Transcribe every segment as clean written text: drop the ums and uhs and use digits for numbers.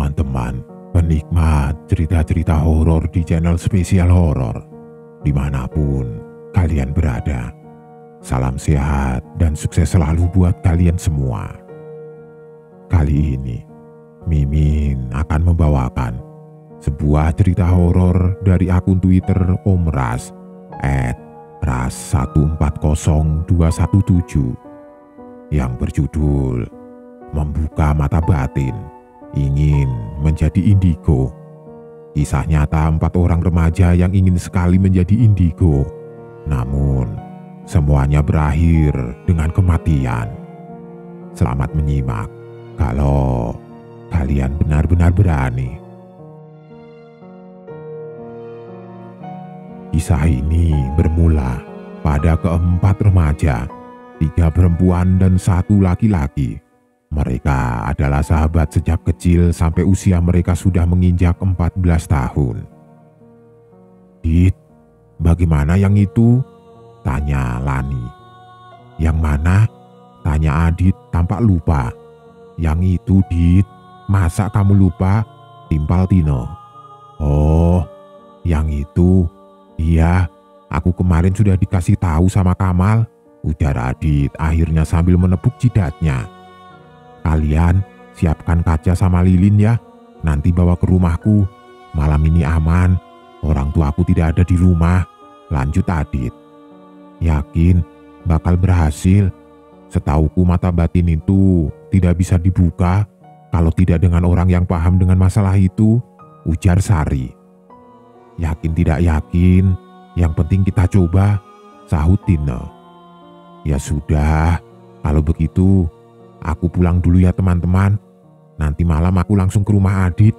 teman-teman penikmat cerita-cerita horor di channel Spesial Horor dimanapun kalian berada. Salam sehat dan sukses selalu buat kalian semua. Kali ini Mimin akan membawakan sebuah cerita horor dari akun Twitter Om Ras @ras140217 yang berjudul Membuka Mata Batin Ingin Menjadi Indigo. Kisah nyata 4 orang remaja yang ingin sekali menjadi indigo, namun semuanya berakhir dengan kematian. Selamat menyimak kalau kalian benar-benar berani. Kisah ini bermula pada keempat remaja, 3 perempuan dan 1 laki-laki. Mereka adalah sahabat sejak kecil sampai usia mereka sudah menginjak 14 tahun. "Dit, bagaimana yang itu?" tanya Lani. "Yang mana?" tanya Adit tampak lupa. "Yang itu, Dit. Masa kamu lupa?" timpal Tino. "Oh, yang itu. Iya, aku kemarin sudah dikasih tahu sama Kamal," ujar Adit akhirnya sambil menepuk jidatnya. "Kalian siapkan kaca sama lilin ya, nanti bawa ke rumahku. Malam ini aman, orang tuaku tidak ada di rumah," lanjut Adit. "Yakin bakal berhasil? Setauku mata batin itu tidak bisa dibuka kalau tidak dengan orang yang paham dengan masalah itu," ujar Sari. "Yakin tidak yakin, yang penting kita coba," sahut Tino. "Ya sudah, kalau begitu aku pulang dulu ya teman-teman. Nanti malam aku langsung ke rumah Adit,"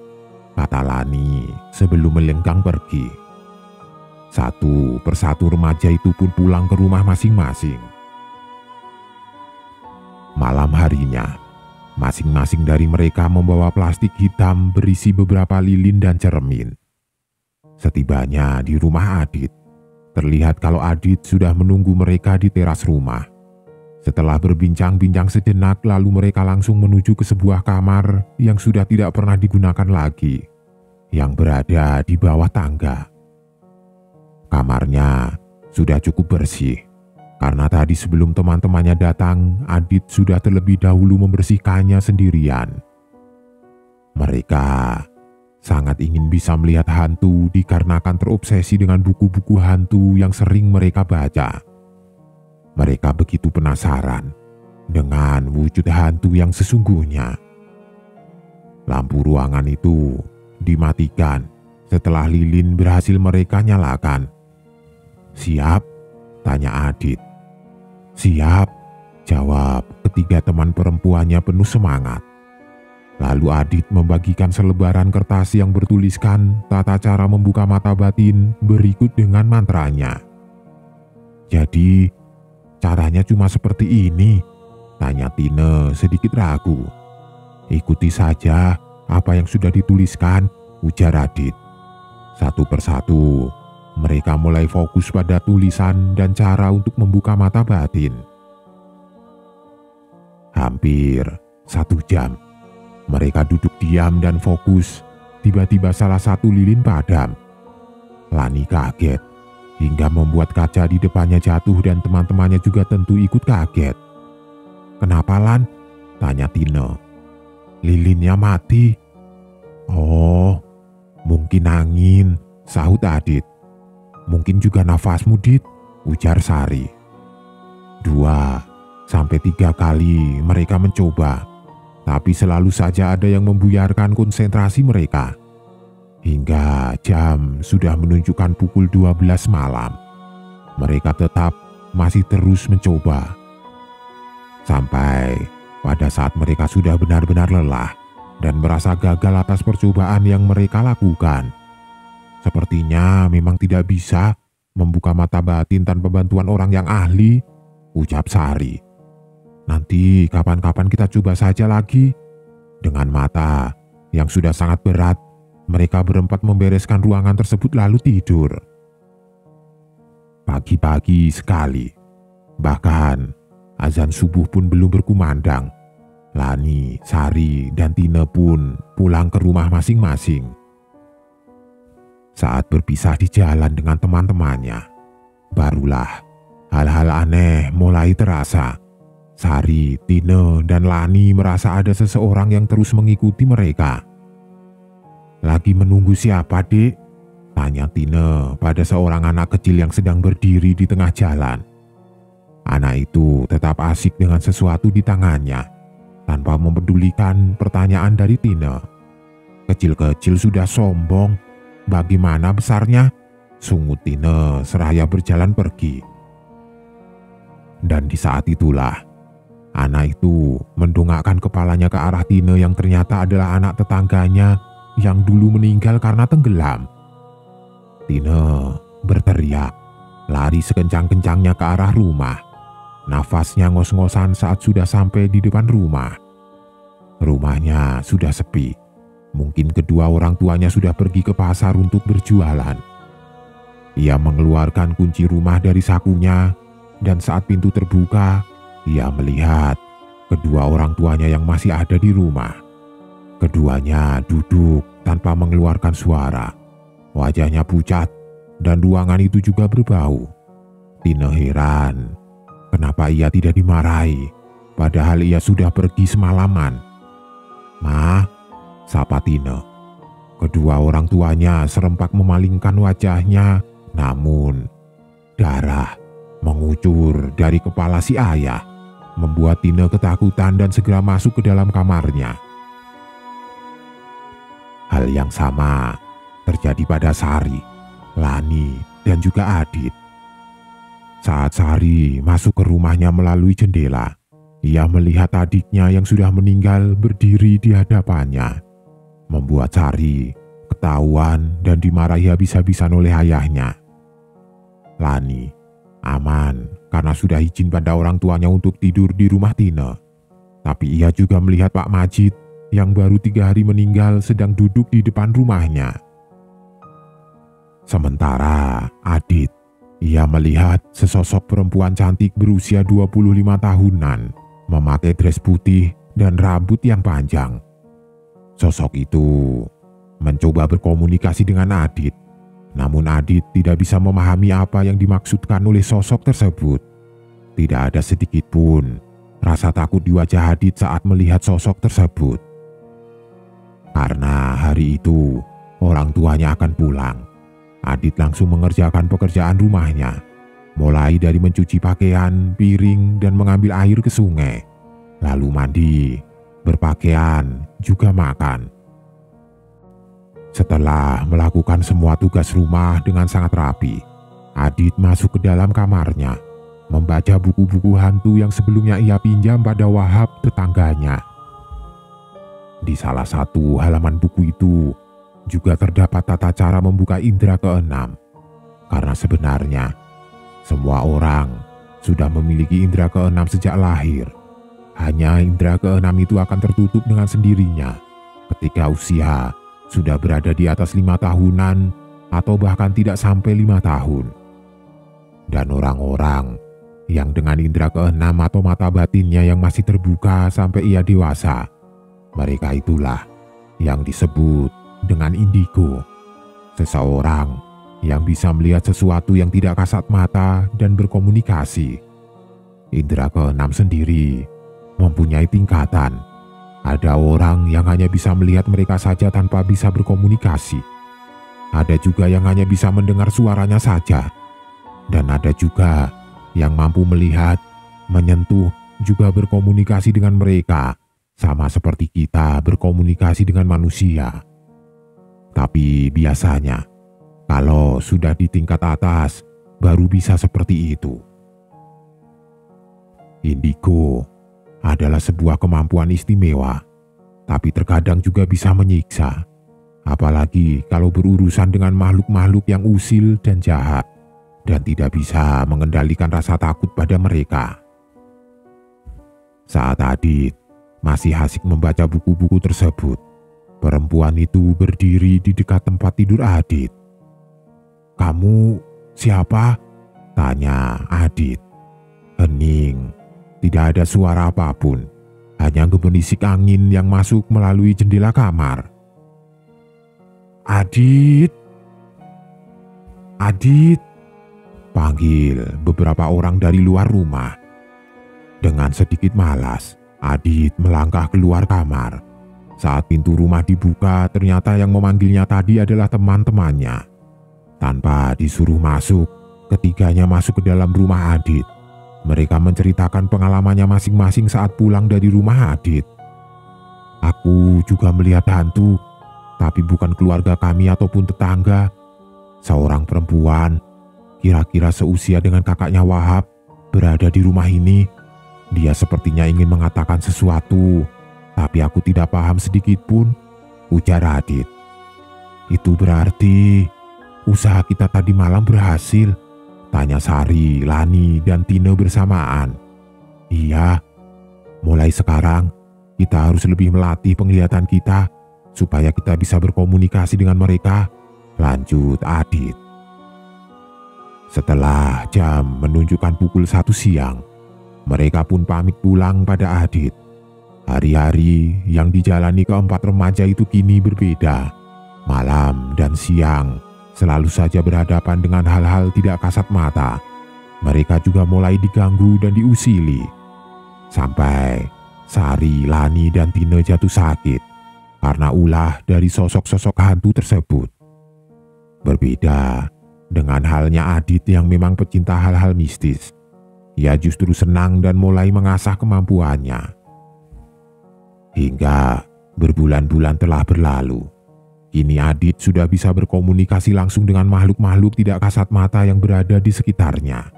kata Lani sebelum melenggang pergi. Satu persatu remaja itu pun pulang ke rumah masing-masing. Malam harinya, masing-masing dari mereka membawa plastik hitam berisi beberapa lilin dan cermin. Setibanya di rumah Adit, terlihat kalau Adit sudah menunggu mereka di teras rumah. Setelah berbincang-bincang sejenak, lalu mereka langsung menuju ke sebuah kamar yang sudah tidak pernah digunakan lagi, yang berada di bawah tangga. Kamarnya sudah cukup bersih, karena tadi sebelum teman-temannya datang, Adit sudah terlebih dahulu membersihkannya sendirian. Mereka sangat ingin bisa melihat hantu dikarenakan terobsesi dengan buku-buku hantu yang sering mereka baca. Mereka begitu penasaran dengan wujud hantu yang sesungguhnya. Lampu ruangan itu dimatikan setelah lilin berhasil mereka nyalakan. "Siap?" tanya Adit. "Siap," jawab ketiga teman perempuannya penuh semangat. Lalu Adit membagikan selebaran kertas yang bertuliskan tata cara membuka mata batin berikut dengan mantranya. "Jadi caranya cuma seperti ini?" tanya Tine sedikit ragu. "Ikuti saja apa yang sudah dituliskan," ujar Adit. Satu persatu mereka mulai fokus pada tulisan dan cara untuk membuka mata batin. Hampir 1 jam mereka duduk diam dan fokus. Tiba-tiba salah satu lilin padam. Lani kaget hingga membuat kaca di depannya jatuh dan teman-temannya juga tentu ikut kaget. "Kenapa, Lan?" tanya Tino. "Lilinnya mati." "Oh, mungkin angin," sahut Adit. "Mungkin juga nafasmu, Dit," ujar Sari. 2-3 kali mereka mencoba, tapi selalu saja ada yang membuyarkan konsentrasi mereka. Hingga jam sudah menunjukkan pukul 12 malam. Mereka tetap masih terus mencoba. Sampai pada saat mereka sudah benar-benar lelah dan merasa gagal atas percobaan yang mereka lakukan. "Sepertinya memang tidak bisa membuka mata batin tanpa bantuan orang yang ahli," ucap Sari. "Nanti kapan-kapan kita coba saja lagi." Dengan mata yang sudah sangat berat, mereka berempat membereskan ruangan tersebut lalu tidur. Pagi-pagi sekali, bahkan azan subuh pun belum berkumandang. Lani, Sari, dan Tine pun pulang ke rumah masing-masing. Saat berpisah di jalan dengan teman-temannya, barulah hal-hal aneh mulai terasa. Sari, Tine, dan Lani merasa ada seseorang yang terus mengikuti mereka. "Lagi menunggu siapa, Dek?" tanya Tine pada seorang anak kecil yang sedang berdiri di tengah jalan. Anak itu tetap asik dengan sesuatu di tangannya, tanpa mempedulikan pertanyaan dari Tine. "Kecil-kecil sudah sombong, bagaimana besarnya?" sungut Tine seraya berjalan pergi. Dan di saat itulah, anak itu mendongakkan kepalanya ke arah Tine yang ternyata adalah anak tetangganya yang dulu meninggal karena tenggelam. Tine berteriak, lari sekencang-kencangnya ke arah rumah. Nafasnya ngos-ngosan saat sudah sampai di depan rumah. Rumahnya sudah sepi. Mungkin kedua orang tuanya sudah pergi ke pasar untuk berjualan. Ia mengeluarkan kunci rumah dari sakunya, dan saat pintu terbuka, ia melihat kedua orang tuanya yang masih ada di rumah. Keduanya duduk tanpa mengeluarkan suara. Wajahnya pucat dan ruangan itu juga berbau. Tine heran, kenapa ia tidak dimarahi, padahal ia sudah pergi semalaman. "Ma," sapa Tine. Kedua orang tuanya serempak memalingkan wajahnya, namun darah mengucur dari kepala si ayah, membuat Tine ketakutan dan segera masuk ke dalam kamarnya. Hal yang sama terjadi pada Sari, Lani, dan juga Adit. Saat Sari masuk ke rumahnya melalui jendela, ia melihat adiknya yang sudah meninggal berdiri di hadapannya, membuat Sari ketahuan dan dimarahi habis-habisan oleh ayahnya. Lani aman karena sudah izin pada orang tuanya untuk tidur di rumah Tine, tapi ia juga melihat Pak Majid yang baru 3 hari meninggal sedang duduk di depan rumahnya. Sementara Adit, ia melihat sesosok perempuan cantik berusia 25 tahunan, memakai dress putih dan rambut yang panjang. Sosok itu mencoba berkomunikasi dengan Adit, namun Adit tidak bisa memahami apa yang dimaksudkan oleh sosok tersebut. Tidak ada sedikit pun rasa takut di wajah Adit saat melihat sosok tersebut. Karena hari itu orang tuanya akan pulang, Adit langsung mengerjakan pekerjaan rumahnya, mulai dari mencuci pakaian, piring, dan mengambil air ke sungai, lalu mandi, berpakaian, juga makan. Setelah melakukan semua tugas rumah dengan sangat rapi, Adit masuk ke dalam kamarnya, membaca buku-buku hantu yang sebelumnya ia pinjam pada Wahab, tetangganya. Di salah satu halaman buku itu juga terdapat tata cara membuka indera keenam, karena sebenarnya semua orang sudah memiliki indera keenam sejak lahir. Hanya indera keenam itu akan tertutup dengan sendirinya ketika usia sudah berada di atas 5 tahunan atau bahkan tidak sampai 5 tahun. Dan orang-orang yang dengan indera keenam atau mata batinnya yang masih terbuka sampai ia dewasa, mereka itulah yang disebut dengan indigo. Seseorang yang bisa melihat sesuatu yang tidak kasat mata dan berkomunikasi. Indera keenam sendiri mempunyai tingkatan. Ada orang yang hanya bisa melihat mereka saja tanpa bisa berkomunikasi. Ada juga yang hanya bisa mendengar suaranya saja. Dan ada juga yang mampu melihat, menyentuh, juga berkomunikasi dengan mereka, sama seperti kita berkomunikasi dengan manusia. Tapi biasanya, kalau sudah di tingkat atas, baru bisa seperti itu. Indigo adalah sebuah kemampuan istimewa, tapi terkadang juga bisa menyiksa. Apalagi kalau berurusan dengan makhluk-makhluk yang usil dan jahat, dan tidak bisa mengendalikan rasa takut pada mereka. Saat Adit masih asik membaca buku-buku tersebut, perempuan itu berdiri di dekat tempat tidur Adit. "Kamu siapa?" tanya Adit. Hening, tidak ada suara apapun. hanya gemerisik angin yang masuk melalui jendela kamar. "Adit, Adit," panggil beberapa orang dari luar rumah. Dengan sedikit malas, Adit melangkah keluar kamar. Saat pintu rumah dibuka, ternyata yang memanggilnya tadi adalah teman-temannya. Tanpa disuruh masuk, ketiganya masuk ke dalam rumah Adit. Mereka menceritakan pengalamannya masing-masing saat pulang dari rumah Adit. "Aku juga melihat hantu, tapi bukan keluarga kami ataupun tetangga. Seorang perempuan, kira-kira seusia dengan kakaknya Wahab, berada di rumah ini. Dia sepertinya ingin mengatakan sesuatu, tapi aku tidak paham sedikit pun," ujar Adit. "Itu berarti usaha kita tadi malam berhasil?" tanya Sari, Lani, dan Tine bersamaan. "Iya, mulai sekarang kita harus lebih melatih penglihatan kita supaya kita bisa berkomunikasi dengan mereka," lanjut Adit. Setelah jam menunjukkan pukul 1 siang, mereka pun pamit pulang pada Adit. Hari-hari yang dijalani keempat remaja itu kini berbeda. Malam dan siang selalu saja berhadapan dengan hal-hal tidak kasat mata. Mereka juga mulai diganggu dan diusili. Sampai Sari, Lani, dan Tine jatuh sakit karena ulah dari sosok-sosok hantu tersebut. Berbeda dengan halnya Adit yang memang pecinta hal-hal mistis. Ia justru senang dan mulai mengasah kemampuannya. Hingga berbulan-bulan telah berlalu. Kini Adit sudah bisa berkomunikasi langsung dengan makhluk-makhluk tidak kasat mata yang berada di sekitarnya.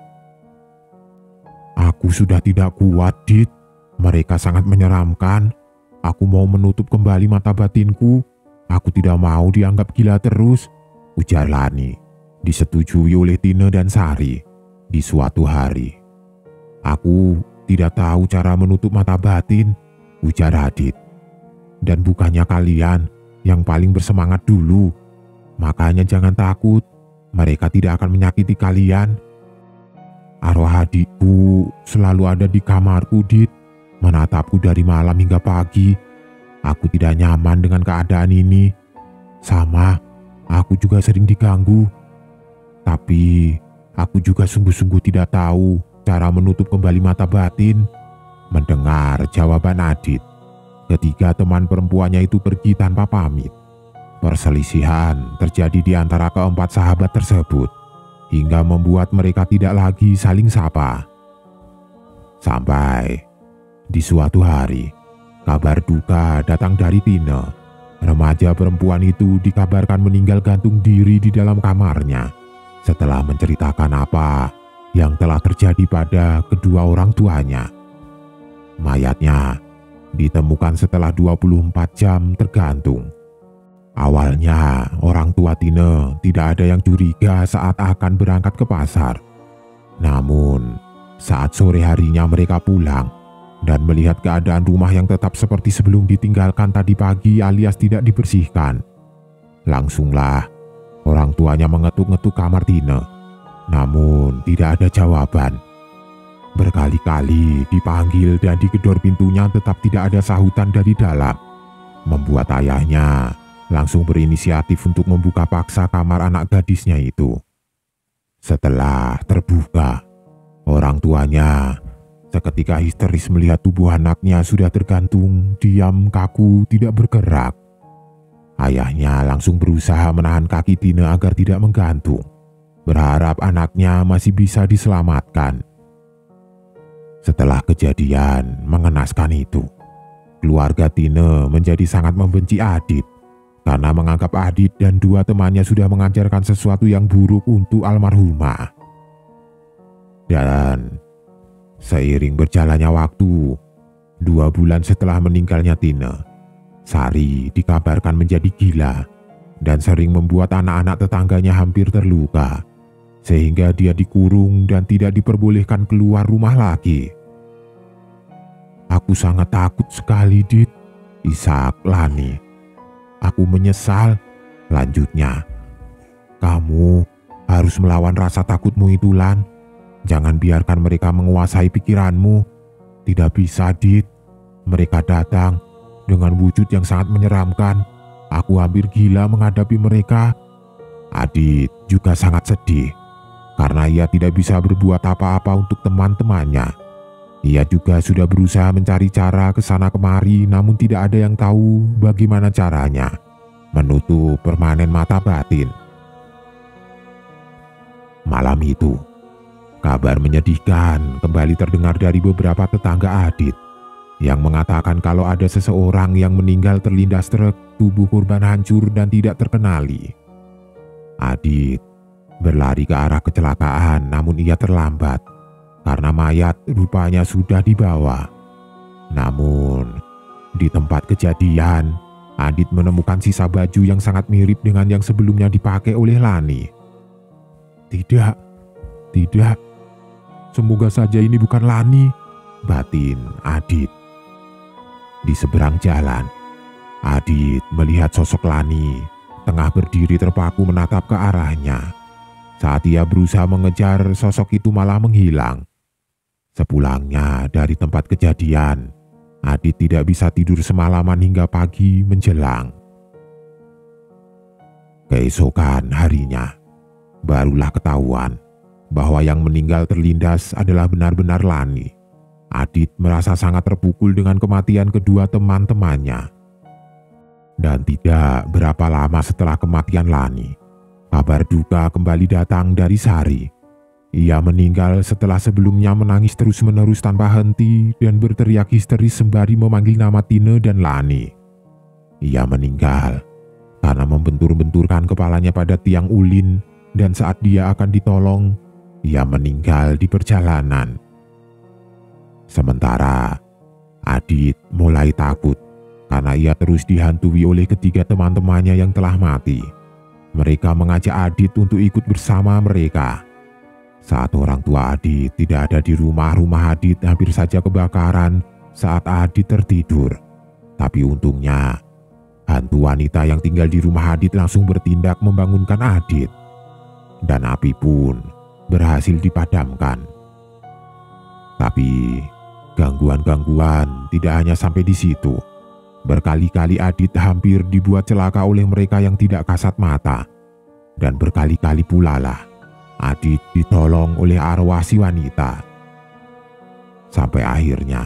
"Aku sudah tidak kuat, Dit. Mereka sangat menyeramkan. Aku mau menutup kembali mata batinku. Aku tidak mau dianggap gila terus," ujar Lani, disetujui oleh Tine dan Sari di suatu hari. "Aku tidak tahu cara menutup mata batin," ujar Adit. "Dan bukannya kalian yang paling bersemangat dulu. Makanya jangan takut, mereka tidak akan menyakiti kalian." "Arwah adikku selalu ada di kamarku, Dit, menatapku dari malam hingga pagi. Aku tidak nyaman dengan keadaan ini. Sama, aku juga sering diganggu. Tapi aku juga sungguh-sungguh tidak tahu cara menutup kembali mata batin." Mendengar jawaban Adit, ketiga teman perempuannya itu pergi tanpa pamit. Perselisihan terjadi di antara keempat sahabat tersebut, hingga membuat mereka tidak lagi saling sapa. Sampai di suatu hari, kabar duka datang dari Tine. Remaja perempuan itu dikabarkan meninggal gantung diri di dalam kamarnya setelah menceritakan apa yang telah terjadi pada kedua orang tuanya. Mayatnya ditemukan setelah 24 jam tergantung. Awalnya orang tua Tine tidak ada yang curiga saat akan berangkat ke pasar. Namun saat sore harinya mereka pulang dan melihat keadaan rumah yang tetap seperti sebelum ditinggalkan tadi pagi alias tidak dibersihkan, langsunglah orang tuanya mengetuk-ngetuk kamar Tine. Namun tidak ada jawaban. Berkali-kali dipanggil dan digedor pintunya tetap tidak ada sahutan dari dalam, membuat ayahnya langsung berinisiatif untuk membuka paksa kamar anak gadisnya itu. Setelah terbuka, orang tuanya seketika histeris melihat tubuh anaknya sudah tergantung, diam, kaku, tidak bergerak. Ayahnya langsung berusaha menahan kaki Tine agar tidak menggantung, berharap anaknya masih bisa diselamatkan. Setelah kejadian mengenaskan itu, keluarga Tine menjadi sangat membenci Adit karena menganggap Adit dan dua temannya sudah mengajarkan sesuatu yang buruk untuk almarhumah. Dan seiring berjalannya waktu, 2 bulan setelah meninggalnya Tine, Sari dikabarkan menjadi gila dan sering membuat anak-anak tetangganya hampir terluka, sehingga dia dikurung dan tidak diperbolehkan keluar rumah lagi. "Aku sangat takut sekali, Dit," isak Lani. "Aku menyesal," lanjutnya. "Kamu harus melawan rasa takutmu itu, Lan. Jangan biarkan mereka menguasai pikiranmu. Tidak bisa, Dit. Mereka datang dengan wujud yang sangat menyeramkan. Aku hampir gila menghadapi mereka. Adit juga sangat sedih karena ia tidak bisa berbuat apa-apa untuk teman-temannya. Ia juga sudah berusaha mencari cara ke sana kemari, namun tidak ada yang tahu bagaimana caranya menutup permanen mata batin. Malam itu, kabar menyedihkan kembali terdengar dari beberapa tetangga Adit yang mengatakan kalau ada seseorang yang meninggal terlindas truk, tubuh korban hancur dan tidak terkenali. Adit berlari ke arah kecelakaan, namun ia terlambat karena mayat rupanya sudah dibawa. Namun, di tempat kejadian, Adit menemukan sisa baju yang sangat mirip dengan yang sebelumnya dipakai oleh Lani. Tidak, semoga saja ini bukan Lani, batin Adit. Di seberang jalan, Adit melihat sosok Lani tengah berdiri terpaku menatap ke arahnya. Saat ia berusaha mengejar, sosok itu malah menghilang. Sepulangnya dari tempat kejadian, Adit tidak bisa tidur semalaman hingga pagi menjelang. Keesokan harinya, barulah ketahuan bahwa yang meninggal terlindas adalah benar-benar Lani. Adit merasa sangat terpukul dengan kematian kedua teman-temannya. Dan tidak berapa lama setelah kematian Lani, kabar duka kembali datang dari Sari. Ia meninggal setelah sebelumnya menangis terus-menerus tanpa henti dan berteriak histeris sembari memanggil nama Tine dan Lani. Ia meninggal karena membentur-benturkan kepalanya pada tiang ulin, dan saat dia akan ditolong, ia meninggal di perjalanan. Sementara Adit mulai takut karena ia terus dihantui oleh ketiga teman-temannya yang telah mati. Mereka mengajak Adit untuk ikut bersama mereka. Saat orang tua Adit tidak ada di rumah Adit hampir saja kebakaran saat Adit tertidur. Tapi untungnya, hantu wanita yang tinggal di rumah Adit langsung bertindak membangunkan Adit. Dan api pun berhasil dipadamkan. Tapi gangguan-gangguan tidak hanya sampai di situ. Berkali-kali Adit hampir dibuat celaka oleh mereka yang tidak kasat mata. Dan berkali-kali pula lah Adit ditolong oleh arwah si wanita. Sampai akhirnya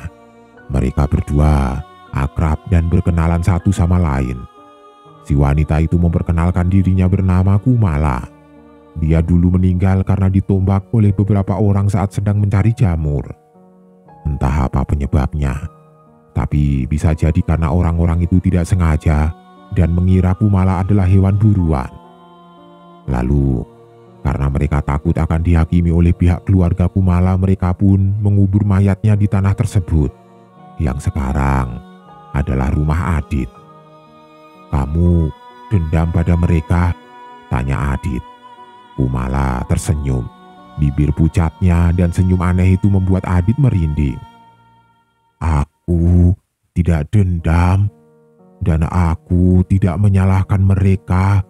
mereka berdua akrab dan berkenalan satu sama lain. Si wanita itu memperkenalkan dirinya bernama Kumala. Dia dulu meninggal karena ditombak oleh beberapa orang saat sedang mencari jamur. Entah apa penyebabnya, tapi bisa jadi karena orang-orang itu tidak sengaja dan mengira Kumala adalah hewan buruan. Lalu, karena mereka takut akan dihakimi oleh pihak keluarga Kumala, mereka pun mengubur mayatnya di tanah tersebut, yang sekarang adalah rumah Adit. "Kamu dendam pada mereka?" tanya Adit. Kumala tersenyum. Bibir pucatnya dan senyum aneh itu membuat Adit merinding. "Aku tidak dendam, dan aku tidak menyalahkan mereka.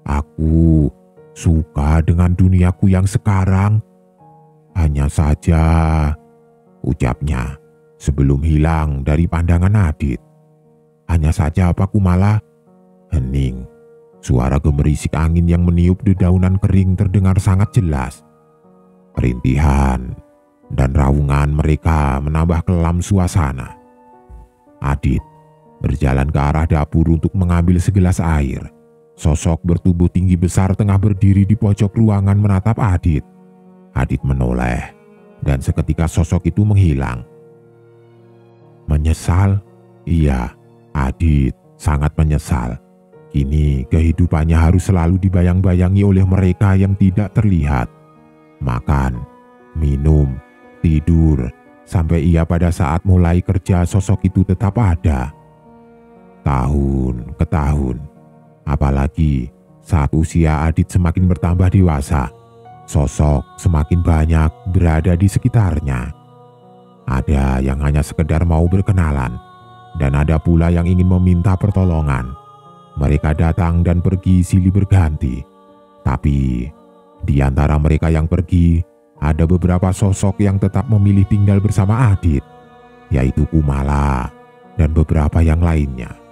Aku suka dengan duniaku yang sekarang. Hanya saja," ucapnya sebelum hilang dari pandangan Adit. "Hanya saja apa, Kumala?" Hening. Suara gemerisik angin yang meniup dedaunan kering terdengar sangat jelas. Rintihan dan raungan mereka menambah kelam suasana. Adit berjalan ke arah dapur untuk mengambil segelas air. Sosok bertubuh tinggi besar tengah berdiri di pojok ruangan menatap Adit. Adit menoleh, dan seketika sosok itu menghilang. Menyesal? Iya, Adit sangat menyesal. Kini kehidupannya harus selalu dibayang-bayangi oleh mereka yang tidak terlihat. Makan, minum, tidur, sampai ia pada saat mulai kerja sosok itu tetap ada. Tahun ke tahun. Apalagi saat usia Adit semakin bertambah dewasa, sosok semakin banyak berada di sekitarnya. Ada yang hanya sekedar mau berkenalan, dan ada pula yang ingin meminta pertolongan. Mereka datang dan pergi silih berganti. Tapi di antara mereka yang pergi, ada beberapa sosok yang tetap memilih tinggal bersama Adit. yaitu Kumala dan beberapa yang lainnya.